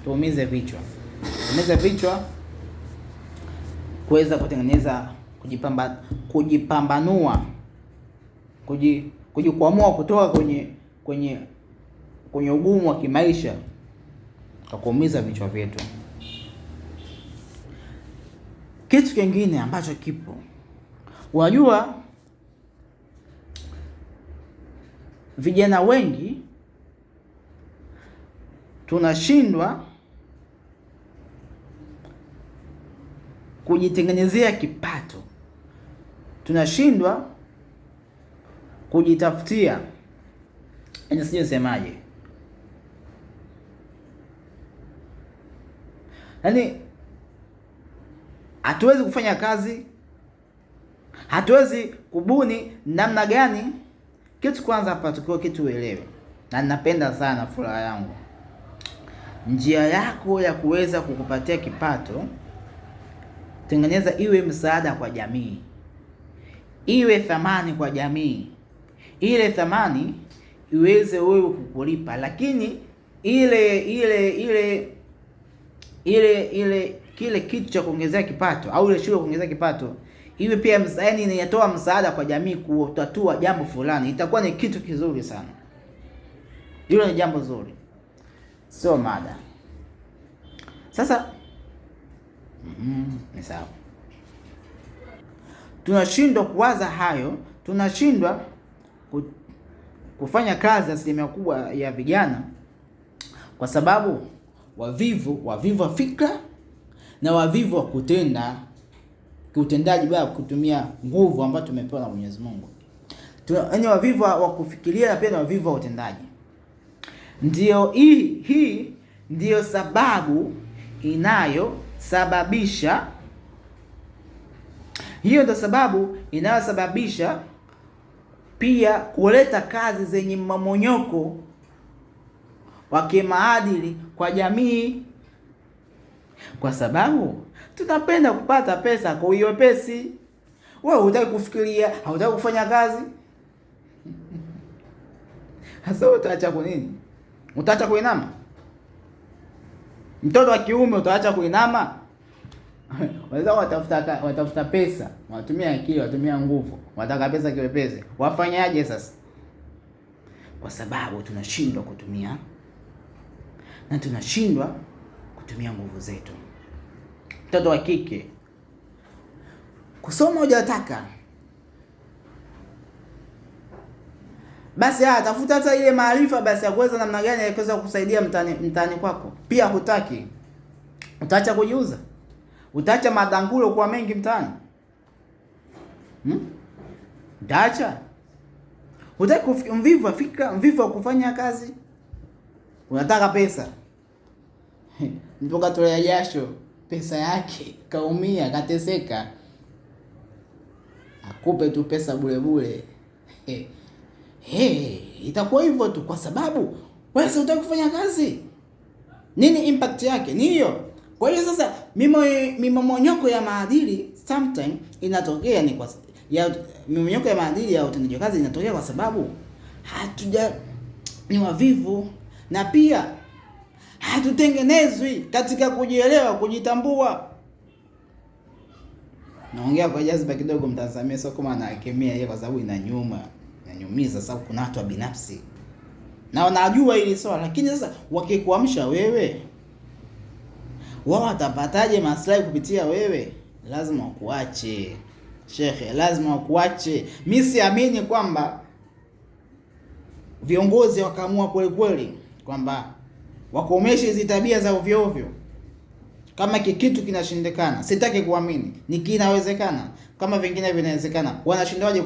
tuumize vichwa. Tuumize vichwa kuweza kutengeneza kujipambanua, kujikwamua kutoka kwenye ugumu wa kimaisha kwa kuumiza vichwa vyetu. Kitu kingine ambacho kipo, unajua vijana wengi tunashindwa kujitengenezea kipato, tunashindwa kujitafutia, yaani sije semaje, yaani hatuwezi kufanya kazi, hatuwezi kubuni namna gani. Kitu kwanza hapa tukio kitu uelewe, na ninapenda sana furaha yangu, njia yako ya kuweza kukupatia kipato, tengeneza iwe msaada kwa jamii, iwe thamani kwa jamii, ile thamani iweze wewe kukulipa, lakini ile kile kitu cha kuongezea kipato au ile shughuli kuongezea kipato iwe pia yaani inatoa msaada kwa jamii kutatua jambo fulani, itakuwa ni kitu kizuri sana. Hilo ni jambo zuri, sio mada. Sasa ni sawa, tunashindwa kuwaza hayo, tunashindwa kufanya kazi asilimia kubwa ya vijana kwa sababu wavivu wa fikra na wavivu wa utendaji bila kutumia nguvu ambayo tumepewa na Mwenyezi Mungu. Yaani wavivu wa kufikiria na pia na wavivu wa utendaji. Ndio hii ndio sababu inayosababisha pia kuleta kazi zenye mmomonyoko wa kimaadili kwa jamii, kwa sababu tunapenda kupata pesa kwa hiyo pesi. Wewe hutaki kufikiria, hautaki kufanya kazi. Sasa utaacha kwa nini? Utaacha kuinama? Mtoto wa kiume utaacha kuinama? Wazao watafuta pesa, watumia akili, watumia nguvu, wataka pesa kiwepesi. Wafanyaje sasa? Kwa sababu tunashindwa kutumia nguvu zetu. Mtoto wa kike kusoma hujataka, basi tafuta hata ile maarifa basi ya kuweza namna gani ya kuweza kusaidia mtaani kwako. Pia hutaki, utaacha kujiuza, utaacha madangulo kwa mengi mtaani. Utaacha, utaki mvivu wa fikra, mvivu wa kufanya kazi, unataka pesa. Mtu katolea jasho pesa yake, kaumia, kateseka, akupe tu pesa bure bure. Itakuwa hivyo tu kwa sababu wewe hutaki kufanya kazi. Nini impact yake? Ni hiyo. Kwa hiyo sasa mimomonyoko ya maadili sometimes inatokea mimomonyoko ya maadili ya utendaji kazi inatokea kwa sababu ni wavivu, na pia hatutengenezwi katika kujielewa, kujitambua. Naongea kwa jazba kidogo, mtazamie, sio kama naakemea yeye, kwa sababu inanyumiza. Sababu kuna watu binafsi na wanajua hili swala, lakini sasa wakikuamsha wewe, wao watapataje maslahi kupitia wewe? Lazima wakuache shekhe, lazima wakuache. Mimi siamini kwamba viongozi wakaamua kweli kwamba wakomeshe hizo tabia za ovyo ovyo. Kama kitu kinashindikana, sitaki kuamini. Kinawezekana, kama vingine vinawezekana, wanashindaje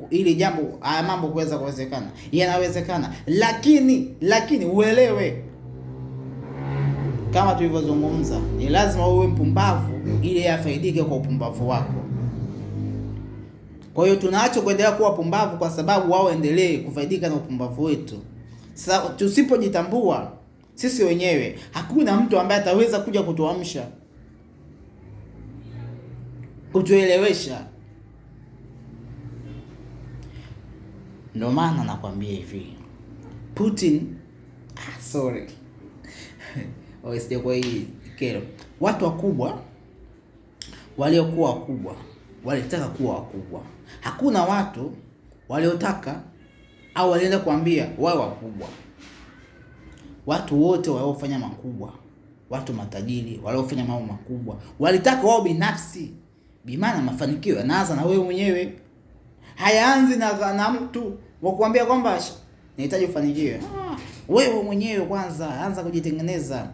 ili jambo mambo kuweza kuwezekana? Yanawezekana, lakini uelewe, kama tulivyozungumza, ni lazima uwe mpumbavu ili afaidike kwa upumbavu wako. Kwa hiyo tunaacho kuendelea kuwa pumbavu kwa sababu wao endelee kufaidika na upumbavu wetu. Sasa tusipojitambua sisi wenyewe, hakuna mtu ambaye ataweza kuja kutuamsha, kutuelewesha. Ndio maana nakwambia hivi, Putin Sorry. Sije kwa hii kero. Watu wakubwa waliokuwa wakubwa walitaka kuwa wakubwa. Hakuna watu waliotaka au walienda kuambia wao wakubwa. Watu wote waliofanya makubwa, watu matajiri waliofanya mambo makubwa, walitaka wao binafsi. Bimaana mafanikio yanaanza na wewe mwenyewe. Hayaanzi na mtu wa kuambia kwamba nahitaji ufanikiwe. Wewe mwenyewe kwanza anza kujitengeneza.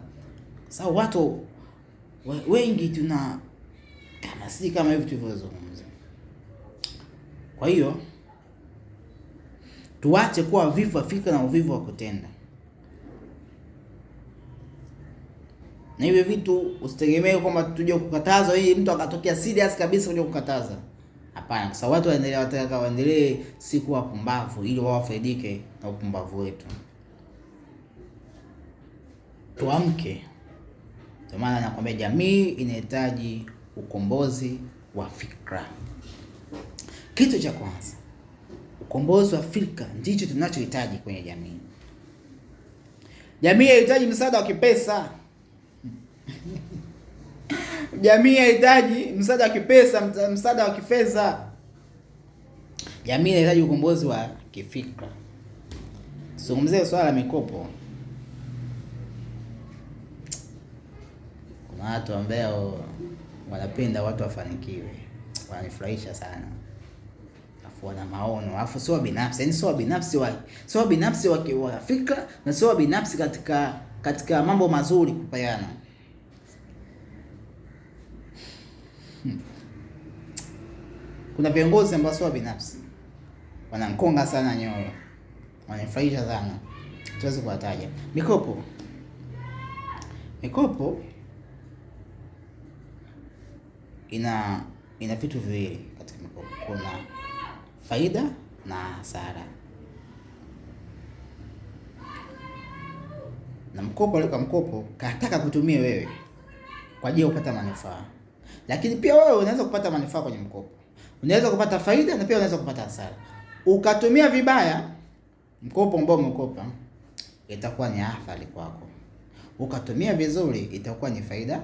Sasa watu wengi tuna kama hivi tulivyozungumza. Kwa hiyo tuache kuwa wavivu wa fikra na uvivu wa kutenda. Na hivyo vitu usitegemee kwamba tuje kukatazwa ili mtu akatokea serious kabisa kuja kukataza. Hapana, kwa sababu watu waendelee si kuwa pumbavu ili wao wafaidike na upumbavu wetu. Tuamke. Kwa maana nakwambia jamii inahitaji ukombozi wa fikra. Kitu cha kwanza, ukombozi wa fikra ndicho tunachohitaji kwenye jamii. Jamii inahitaji msaada wa kipesa. Jamii inahitaji msaada wa kipesa, msaada wa kifedha. Jamii inahitaji ukombozi wa kifikra. Tuzungumzie swala la mikopo. Kuna watu ambao wanapenda watu wafanikiwe. Wananifurahisha sana. Afu wana maono, afu sio binafsi, yani sio binafsi wa fikra na sio binafsi katika mambo mazuri kupayana. Kuna viongozi ambao sio binafsi. Wanankonga sana nyoyo. Wananifurahisha sana. Tuweze kuwataja. Mikopo ina vitu viwili katika mikopo. Kuna faida na hasara. Na mkopo kataka kutumia wewe kwa ajili ya kupata manufaa. Lakini pia wewe unaweza kupata manufaa kwenye mkopo. Unaweza kupata faida na pia unaweza kupata hasara. Ukatumia vibaya mkopo ambao umekopa, itakuwa ni athari kwako. Ukatumia vizuri, itakuwa ni faida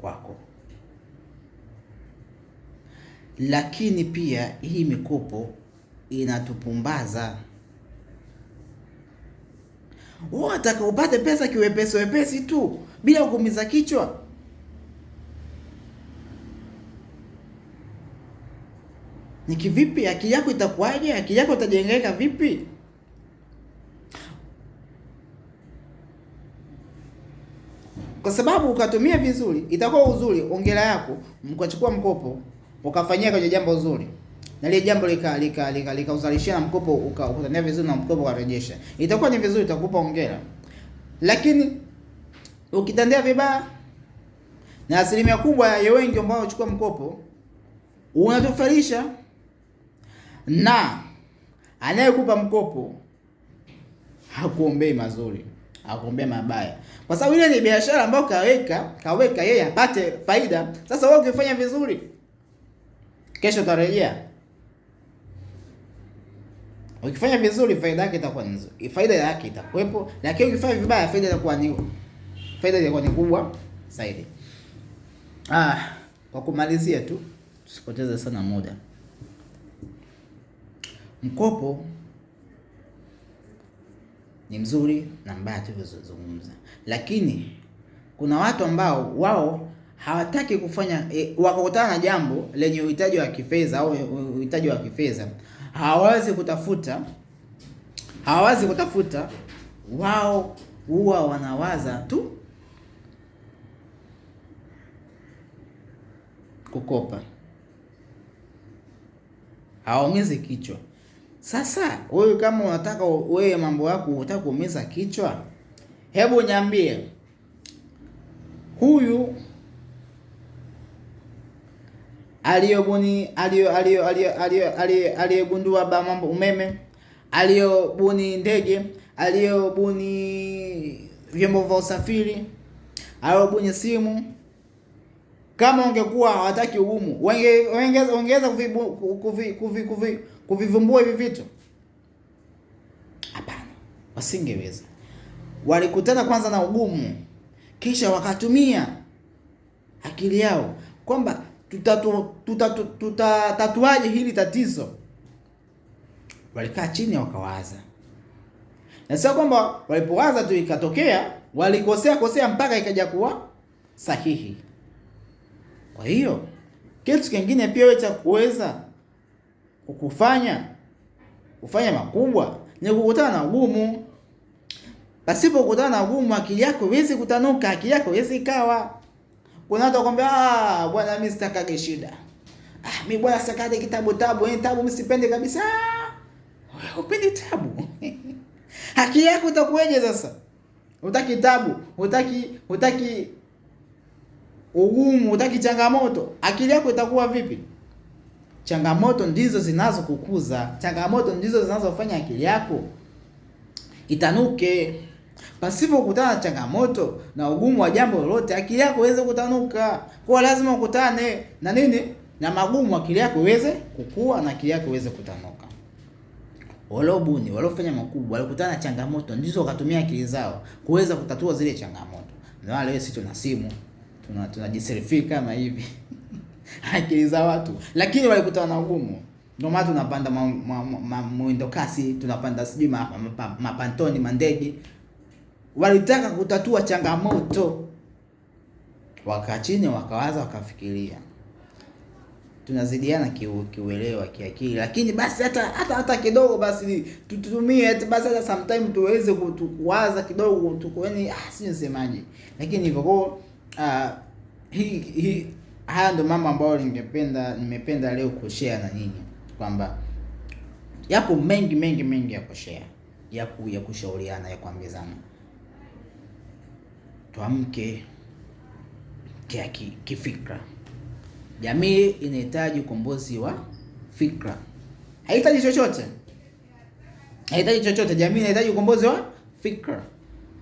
kwako. Lakini pia hii mikopo inatupumbaza. Wewe unataka upate pesa kiwepesi tu bila kuumiza kichwa. Ni kivipi? Akili yako itakuwaje? Akili yako itajengeka vipi? Kwa sababu ukatumia vizuri, itakuwa uzuri, ongera yako, mkachukua mkopo, ukafanyia kwenye jambo zuri. Na ile jambo likauzalishia na mkopo ukatania vizuri na mkopo ukarejesha. Itakuwa ni vizuri, itakupa ongera. Lakini ukitendea vibaya, na asilimia kubwa ya wengi ambao wanachukua mkopo, unatufarisha. Na anayekupa mkopo hakuombei mazuri, hakuombea mabaya. Kwa sababu ile ni biashara ambayo kaweka yeye apate faida. Sasa wewe ukifanya vizuri, kesho utarejea. Ukifanya vizuri, faida yake itakuwa nzuri. Faida yake itakuwepo, lakini ukifanya vibaya, faida itakuwa ni kubwa zaidi. Kwa kumalizia tu, tusipoteze sana muda. Mkopo ni mzuri na mbaya tulivyozungumza. Lakini kuna watu ambao wao hawataki kufanya wakakutana na jambo lenye uhitaji wa kifedha au uhitaji wa kifedha, hawawezi kutafuta, wao huwa wanawaza tu kukopa. Hawaumizi kichwa. Sasa wewe kama unataka wewe mambo yako unataka kuumiza kichwa, hebu niambie, huyu aliyogundua mambo umeme, aliyobuni ndege, aliyobuni vyombo vya usafiri, aliyobuni simu, kama ungekuwa hawataki ugumu, ongeza kuvivumbua hivi vitu? Hapana, wasingeweza. walikutana kwanza na ugumu, kisha wakatumia akili yao kwamba tutatatuaje hili tatizo. Walikaa chini wakawaza, na sio kwamba walipowaza tu ikatokea, walikosea mpaka ikaja kuwa sahihi. Kwa hiyo kitu kingine pia wewe cha kuweza kufanya makubwa ni kukutana na ugumu. Pasipo kukutana na ugumu, akili yako haiwezi kutanuka, akili yako haiwezi ikawa. Kuna watu wakwambia, bwana mimi sitakage shida. Mimi bwana sitakage kitabu, mimi sipendi kabisa. Wewe upendi tabu? Akili yako itakuwaje sasa? Utaki tabu, utaki ugumu, utaki changamoto. Akili yako itakuwa vipi? Changamoto ndizo zinazokukuza. Changamoto ndizo zinazofanya akili yako itanuke. Pasipo kukutana na changamoto na ugumu wa jambo lolote, akili yako iweze kutanuka. Kwa lazima ukutane na nini? Na magumu, akili yako iweze kukua na akili yako iweze kutanuka. Walobuni, walofanya makubwa, walikutana na changamoto, ndizo wakatumia akili zao kuweza kutatua zile changamoto. Na wale sisi tuna simu, tunajiselfie kama hivi. Akili za watu, lakini walikutana na ugumu. Ndio maana tunapanda mwendo kasi, tunapanda sijui mapantoni, mandege. Walitaka kutatua changamoto, wakaa chini wakawaza, wakafikiria. Tunazidiana kiuelewa, kiakili, lakini basi hata kidogo basi tutumie, basi hata sometime tuweze kuwaza kidogo, tukoeni si nisemaje. Lakini hivyo kwa haya ndo mambo ambayo nimependa leo kushare na nyinyi, kwamba yapo mengi ya kushare, ya kushauriana, ya kuambizana. Tuamke kifikra. Jamii inahitaji ukombozi wa fikra. Haihitaji chochote. Jamii inahitaji ukombozi wa fikra.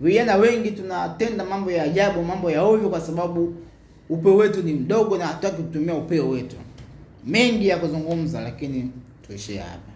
Vijana wengi tunatenda mambo ya ajabu, mambo ya ovyo, kwa sababu upeo wetu ni mdogo na hatutaki kutumia upeo wetu. Mengi ya kuzungumza, lakini tuishie hapa.